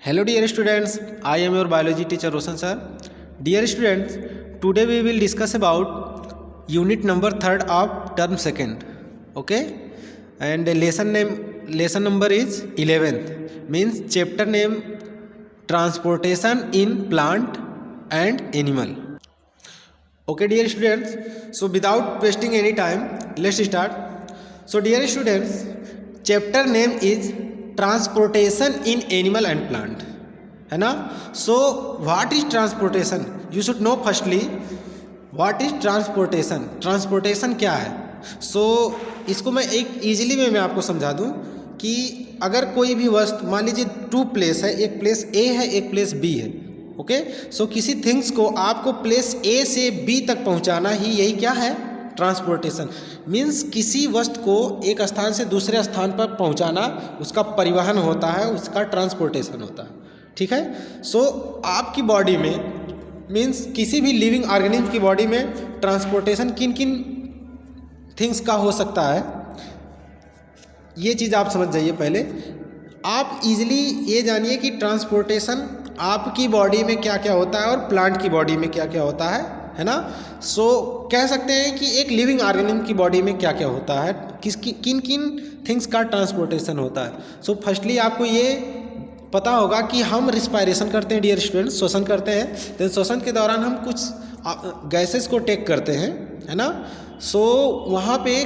Hello dear students, I am your biology teacher Roshan sir. Dear students, today we will discuss about unit number 3rd of term 2nd. Okay, and lesson number is 11th, means chapter name transportation in plant and animal. Okay dear students, so without wasting any time, let's start. So dear students, chapter name is transportation in animal and plant, है ना. So what is transportation? You should know firstly what is transportation. Transportation क्या है? सो इसको मैं एक easily में मैं आपको समझा दूं कि अगर कोई भी वस्तु, मान लीजिए 2 प्लेस है, एक प्लेस ए है एक प्लेस बी है. ओके, सो किसी थिंग्स को आपको प्लेस ए से बी तक पहुंचाना ही यही क्या है? ट्रांसपोर्टेशन. मीन्स किसी वस्तु को एक स्थान से दूसरे स्थान पर पहुंचाना, उसका परिवहन होता है, उसका ट्रांसपोर्टेशन होता है. ठीक है. सो आपकी बॉडी में, मीन्स किसी भी लिविंग ऑर्गेनिज्म की बॉडी में ट्रांसपोर्टेशन किन किन थिंग्स का हो सकता है, ये चीज़ आप समझ जाइए. पहले आप इजीली ये जानिए कि ट्रांसपोर्टेशन आपकी बॉडी में क्या क्या होता है और प्लांट की बॉडी में क्या क्या होता है ना. सो कह सकते हैं कि एक लिविंग ऑर्गेनिज्म की बॉडी में क्या क्या होता है, किन किन थिंग्स का ट्रांसपोर्टेशन होता है. सो फर्स्टली आपको ये पता होगा कि हम रिस्पायरेशन करते हैं डियर स्टूडेंट्स, श्वसन करते हैं. तो श्वसन के दौरान हम कुछ गैसेस को टेक करते हैं, है ना. सो वहाँ पे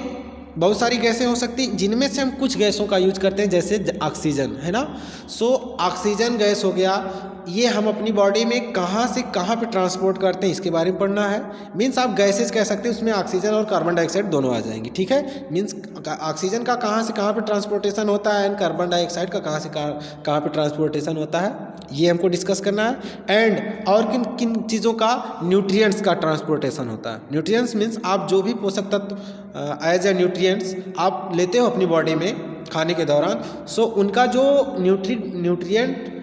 बहुत सारी गैसें हो सकती हैं, जिनमें से हम कुछ गैसों का यूज करते हैं, जैसे ऑक्सीजन, है ना. सो ऑक्सीजन गैस हो गया, ये हम अपनी बॉडी में कहाँ से कहाँ पे ट्रांसपोर्ट करते हैं, इसके बारे में पढ़ना है. मीन्स आप गैसेस कह सकते हैं, उसमें ऑक्सीजन और कार्बन डाइऑक्साइड दोनों आ जाएंगे. ठीक है. मीन्स ऑक्सीजन का कहाँ से कहाँ पे ट्रांसपोर्टेशन होता है एंड कार्बन डाइऑक्साइड का कहाँ से कहाँ पे ट्रांसपोर्टेशन होता है, ये हमको डिस्कस करना है. एंड और किन किन चीज़ों का न्यूट्रिएंट्स का ट्रांसपोर्टेशन होता है. न्यूट्रिएंट्स मीन्स आप जो भी पोषक तत्व एज ए न्यूट्रिएंट्स आप लेते हो अपनी बॉडी में खाने के दौरान, सो उनका जो न्यूट्रिएंट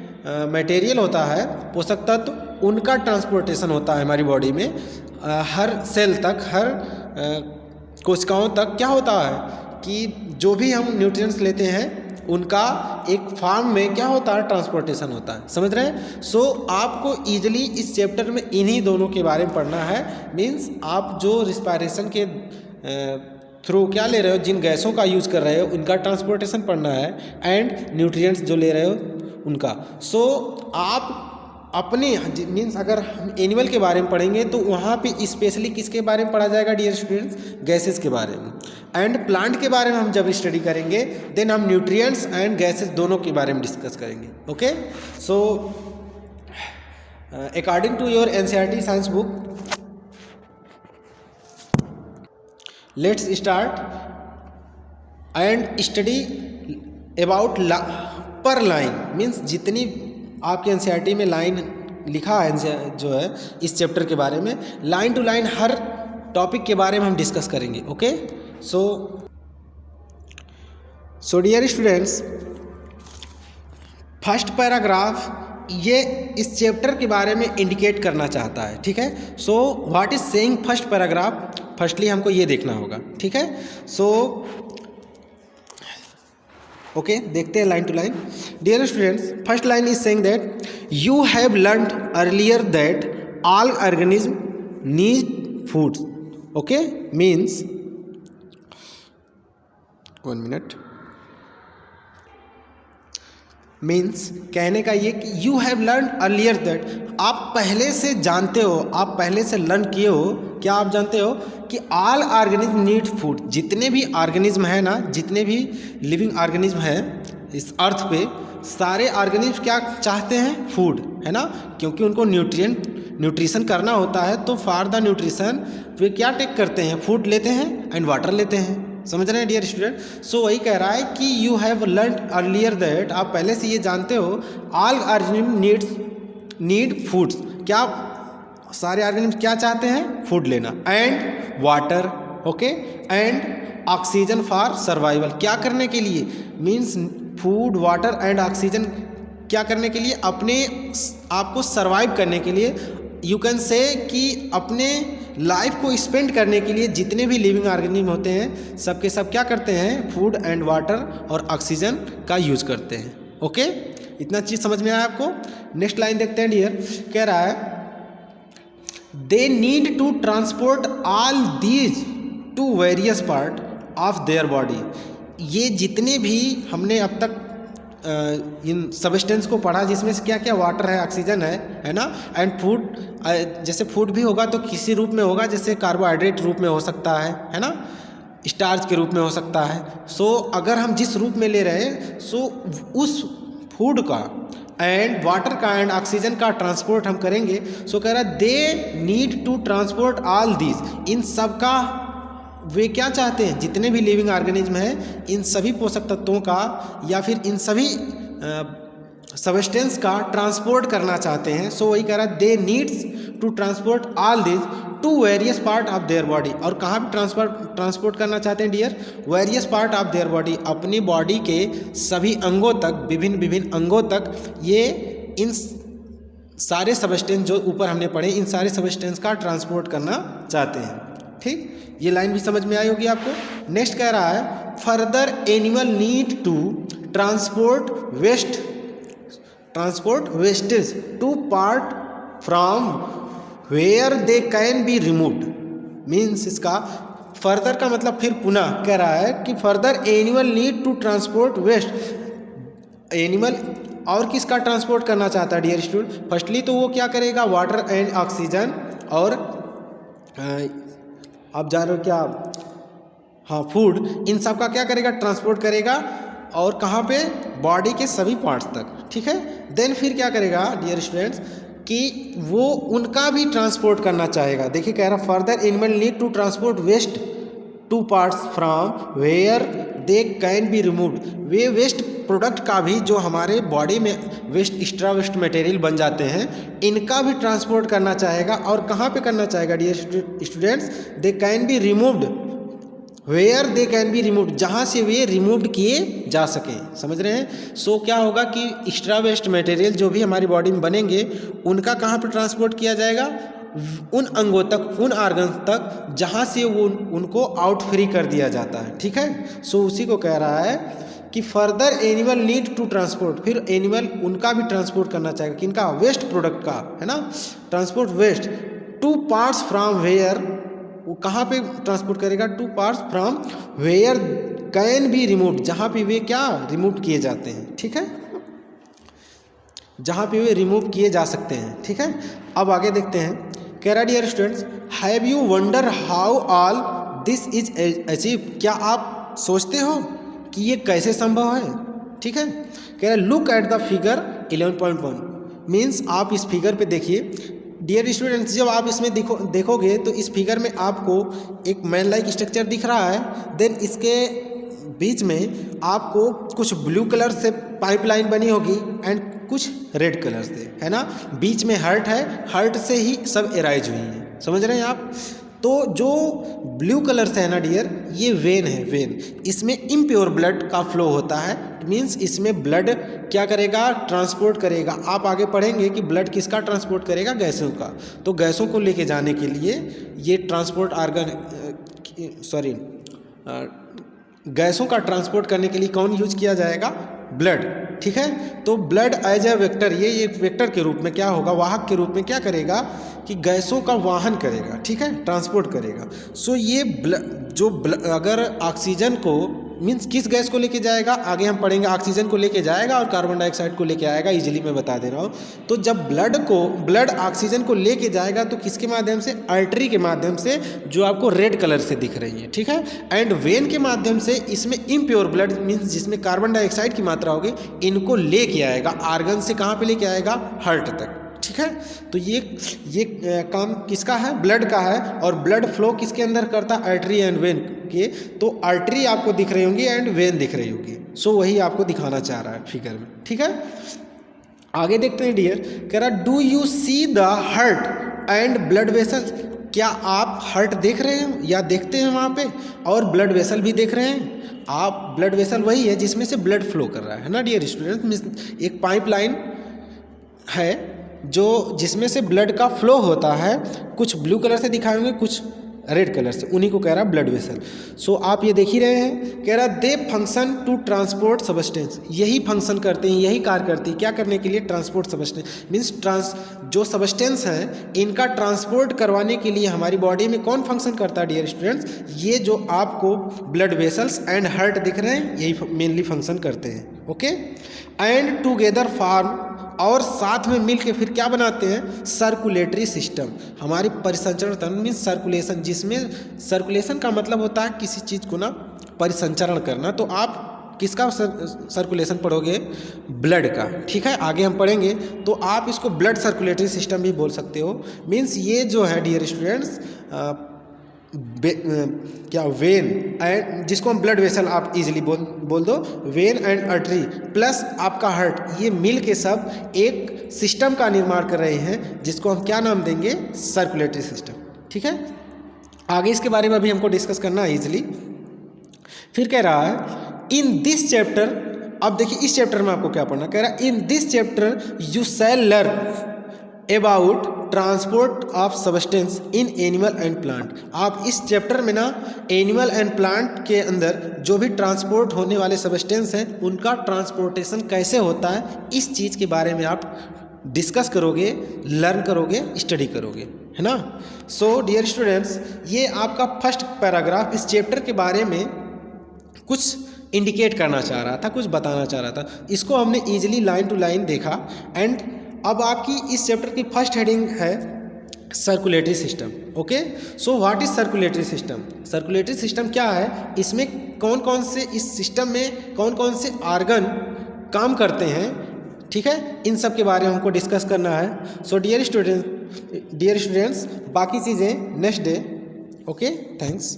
मटेरियल होता है, पोषक तत्व, उनका ट्रांसपोर्टेशन होता है हमारी बॉडी में. हर सेल तक, हर कोशिकाओं तक क्या होता है कि जो भी हम न्यूट्रिएंट्स लेते हैं उनका एक फॉर्म में क्या होता है? ट्रांसपोर्टेशन होता है. समझ रहे हैं. सो आपको ईजिली इस चैप्टर में इन्हीं दोनों के बारे में पढ़ना है. मीन्स आप जो रिस्पायरेशन के थ्रू क्या ले रहे हो, जिन गैसों का यूज कर रहे हो, उनका ट्रांसपोर्टेशन पढ़ना है, एंड न्यूट्रिएंट्स जो ले रहे हो उनका. सो आप अपने मीन्स अगर हम एनिमल के बारे में पढ़ेंगे तो वहाँ पे स्पेशली किसके बारे में पढ़ा जाएगा डियर स्टूडेंट्स? गैसेस के बारे में. एंड प्लांट के बारे में हम जब स्टडी करेंगे देन हम न्यूट्रिएंट्स एंड गैसेस दोनों के बारे में डिस्कस करेंगे. Okay. So according to your NCERT science book, let's start and study about पर लाइन. मीन्स जितनी आपके एनसीईआरटी में लाइन लिखा है जो है इस चैप्टर के बारे में, लाइन टू लाइन हर टॉपिक के बारे में हम डिस्कस करेंगे. Okay. So dear students, first paragraph ये इस चैप्टर के बारे में इंडिकेट करना चाहता है. ठीक है. So what is saying first paragraph, firstly हमको ये देखना होगा. ठीक है. सो ओके, देखते हैं line to line. Dear students, first line is saying that you have learned earlier that all organism need food. Okay, means 1 minute. Means कहने का ये कि you have learn earlier that, आप पहले से जानते हो, आप पहले से लर्न किए हो. क्या आप जानते हो कि ऑल ऑर्गेनिज्म नीड फूड. जितने भी ऑर्गेनिज्म है ना, जितने भी लिविंग ऑर्गेनिज्म हैं इस अर्थ पे, सारे ऑर्गेनिज्म क्या चाहते हैं? फूड, है ना. क्योंकि उनको न्यूट्रिशन करना होता है, तो फॉर द न्यूट्रिशन वे क्या टेक करते हैं? फूड लेते हैं एंड वाटर लेते हैं. समझ रहे हैं डियर स्टूडेंट. सो वही कह रहा है कि you have learn earlier that, आप पहले से ये जानते हो, ऑल ऑर्गेनिज्म नीड फूड्स. क्या सारे ऑर्गेनिज्म क्या चाहते हैं? फूड लेना. And water. Okay. And oxygen for survival. क्या करने के लिए? Means food, water and oxygen क्या करने के लिए? अपने आपको सर्वाइव करने के लिए. यू कैन से कि अपने लाइफ को स्पेंड करने के लिए जितने भी लिविंग ऑर्गेनिज्म होते हैं सबके सब क्या करते हैं? फूड एंड वाटर और ऑक्सीजन का यूज करते हैं. ओके. इतना चीज़ समझ में आया आपको। नेक्स्ट लाइन देखते हैं डियर, कह रहा है they need to transport all these to various part of their body. ये जितने भी हमने अब तक इन सबस्टेंस को पढ़ा, जिसमें से क्या क्या वाटर है, ऑक्सीजन है ना, एंड फूड, जैसे फूड भी होगा तो किसी रूप में होगा, जैसे कार्बोहाइड्रेट रूप में हो सकता है ना, स्टार्च के रूप में हो सकता है। सो अगर हम जिस रूप में ले रहे हैं सो उस फूड का एंड वाटर का एंड ऑक्सीजन का ट्रांसपोर्ट हम करेंगे। सो कह रहा है they need to transport all these, इन सब का वे क्या चाहते हैं, जितने भी लिविंग ऑर्गेनिज्म हैं इन सभी पोषक तत्वों का या फिर इन सभी सबस्टेंस का ट्रांसपोर्ट करना चाहते हैं। सो वही कह रहा है they needs to transport all this to various part of their body. और कहाँ भी ट्रांसपोर्ट करना चाहते हैं dear, various part of their body, अपनी बॉडी के सभी अंगों तक, विभिन्न अंगों तक ये इन सारे सबस्टेंस जो ऊपर हमने पढ़े, इन सारे सबस्टेंस का ट्रांसपोर्ट करना चाहते हैं। ठीक, ये लाइन भी समझ में आई होगी आपको। नेक्स्ट कह रहा है further animal need to transport wastage to part from where they can be removed. Means इसका फर्दर का मतलब फिर पुनः कह रहा है कि further animal need to transport waste. Animal और किसका ट्रांसपोर्ट करना चाहता है डियर स्टूडेंट, फर्स्टली तो वो क्या करेगा, वाटर एंड ऑक्सीजन और आप जान रहे हो क्या, हाँ फूड, इन सब का क्या करेगा, ट्रांसपोर्ट करेगा। और कहाँ पे, बॉडी के सभी पार्ट्स तक। ठीक है, देन फिर क्या करेगा डियर स्टूडेंट्स कि वो उनका भी ट्रांसपोर्ट करना चाहेगा। देखिए कह रहा further animal need to transport waste to parts from where they can be removed. वे वेस्ट प्रोडक्ट का भी, जो हमारे बॉडी में वेस्ट, एक्स्ट्रा वेस्ट मटेरियल बन जाते हैं, इनका भी ट्रांसपोर्ट करना चाहेगा। और कहाँ पे करना चाहेगा dear students, they can be removed where they can be removed, जहाँ से वे रिमूव्ड किए जा सकें। समझ रहे हैं। सो क्या होगा कि एक्स्ट्रा वेस्ट मटेरियल जो भी हमारी बॉडी में बनेंगे उनका कहाँ पर ट्रांसपोर्ट किया जाएगा, उन अंगों तक, उन ऑर्गन्स तक जहाँ से वो उनको आउट फ्री कर दिया जाता है। ठीक है, सो उसी को कह रहा है कि further animal need to transport, फिर एनिमल उनका भी ट्रांसपोर्ट करना चाहेगा, किनका, वेस्ट प्रोडक्ट का, है ना, transport waste to parts from where, वो कहाँ पे ट्रांसपोर्ट करेगा, to parts from where can be removed, जहाँ पे वे क्या रिमूव किए जाते हैं। ठीक है, जहाँ पे वे रिमूव किए जा सकते हैं। ठीक है, अब आगे देखते हैं। कह रहा dear students have you wonder how all this is achieve, क्या आप सोचते हो कि ये कैसे संभव है। ठीक है, कह रहा look at the figure 11.1, means आप इस फिगर पे देखिए डियर स्टूडेंट्स। जब आप इसमें देखोगे तो इस फिगर में आपको एक मैन लाइक स्ट्रक्चर दिख रहा है, देन इसके बीच में आपको कुछ ब्लू कलर से पाइपलाइन बनी होगी एंड कुछ रेड कलर से, है ना, बीच में हार्ट है, हार्ट से ही सब एराइज हुई है। समझ रहे हैं आप। तो जो ब्लू कलर से है ना डियर, ये वेन है, वेन, इसमें इम्प्योर ब्लड का फ्लो होता है। मीन्स इसमें ब्लड क्या करेगा, ट्रांसपोर्ट करेगा। आप आगे पढ़ेंगे कि ब्लड किसका ट्रांसपोर्ट करेगा, गैसों का। तो गैसों को लेके जाने के लिए ये ट्रांसपोर्ट गैसों का ट्रांसपोर्ट करने के लिए कौन यूज किया जाएगा, ब्लड। ठीक है, तो ब्लड एज ए वेक्टर, ये एक वेक्टर के रूप में क्या होगा, वाहक के रूप में क्या करेगा कि गैसों का वाहन करेगा। ठीक है, ट्रांसपोर्ट करेगा। सो ये अगर ऑक्सीजन को, मीन्स किस गैस को लेके जाएगा, आगे हम पढ़ेंगे, ऑक्सीजन को लेके जाएगा और कार्बन डाइऑक्साइड को लेके आएगा, इजीली मैं बता दे रहा हूँ। तो जब ब्लड ऑक्सीजन को लेके जाएगा तो किसके माध्यम से, आर्टरी के माध्यम से, जो आपको रेड कलर से दिख रही है। ठीक है, एंड वेन के माध्यम से इसमें इम्प्योर ब्लड, मीन्स जिसमें कार्बन डाइऑक्साइड की मात्रा होगी, इनको लेके आएगा ऑर्गन से, कहाँ पे लेके आएगा, हार्ट तक। ठीक है, तो ये काम किसका है, ब्लड का है। और ब्लड फ्लो किसके अंदर करता है, आर्टरी एंड वेन के। तो आर्टरी आपको दिख रही होंगी एंड वेन दिख रही होगी। सो वही आपको दिखाना चाह रहा है फिगर में। ठीक है, आगे देखते हैं डियर। कह रहा do you see the heart and blood vessel, क्या आप हार्ट देख रहे हैं या देखते हैं वहाँ पे, और ब्लड वेसल भी देख रहे हैं आप। ब्लड वेसल वही है जिसमें से ब्लड फ्लो कर रहा है ना डियर स्टूडेंट। एक पाइपलाइन है जो जिसमें से ब्लड का फ्लो होता है, कुछ ब्लू कलर से दिखाए होंगे, कुछ रेड कलर से, उन्हीं को कह रहा ब्लड वेसल। सो आप ये देख ही रहे हैं, कह रहा दे फंक्शन टू ट्रांसपोर्ट सबस्टेंस, यही फंक्शन करते हैं, यही कार्य करती है, क्या करने के लिए, ट्रांसपोर्ट सबस्टेंस मीन्स जो सबस्टेंस है इनका ट्रांसपोर्ट करवाने के लिए हमारी बॉडी में कौन फंक्शन करता है डियर स्टूडेंट्स, ये जो आपको ब्लड वेसल्स एंड हार्ट दिख रहे हैं यही मेनली फंक्शन करते हैं। ओके, एंड टुगेदर फॉर्म, और साथ में मिल के फिर क्या बनाते हैं, सर्कुलेटरी सिस्टम, हमारी परिसंचरण तंत्र मीन्स सर्कुलेशन, जिसमें सर्कुलेशन का मतलब होता है किसी चीज़ को ना परिसंचरण करना। तो आप किसका सर्कुलेशन पढ़ोगे, ब्लड का, ठीक है, आगे हम पढ़ेंगे। तो आप इसको ब्लड सर्कुलेटरी सिस्टम भी बोल सकते हो। मीन्स ये जो है डियर स्टूडेंट्स क्या वेन एंड, जिसको हम ब्लड वेसल आप इजीली बोल दो, वेन एंड आर्टरी प्लस आपका हार्ट, ये मिल के सब एक सिस्टम का निर्माण कर रहे हैं जिसको हम क्या नाम देंगे, सर्कुलेटरी सिस्टम। ठीक है, आगे इसके बारे में अभी हमको डिस्कस करना है इजीली। फिर कह रहा है इन दिस चैप्टर, अब देखिए इस चैप्टर में आपको क्या पढ़ना, कह रहा है in this chapter you shall learn about transport of substance in animal and plant. आप इस चैप्टर में ना एनिमल एंड प्लांट के अंदर जो भी ट्रांसपोर्ट होने वाले सबस्टेंस हैं उनका ट्रांसपोर्टेशन कैसे होता है, इस चीज़ के बारे में आप डिस्कस करोगे, लर्न करोगे, स्टडी करोगे, है ना। सो डियर स्टूडेंट्स, ये आपका फर्स्ट पैराग्राफ इस चैप्टर के बारे में कुछ इंडिकेट करना चाह रहा था, कुछ बताना चाह रहा था। इसको हमने ईजिली लाइन टू लाइन देखा। एंड अब आपकी इस चैप्टर की फर्स्ट हेडिंग है circulatory system. Okay, so what is circulatory system, circulatory system क्या है, इसमें कौन कौन से, इस सिस्टम में कौन कौन से ऑर्गन काम करते हैं, ठीक है, इन सब के बारे में हमको डिस्कस करना है। सो डियर स्टूडेंट्स, बाकी चीज़ें नेक्स्ट डे। Okay, thanks.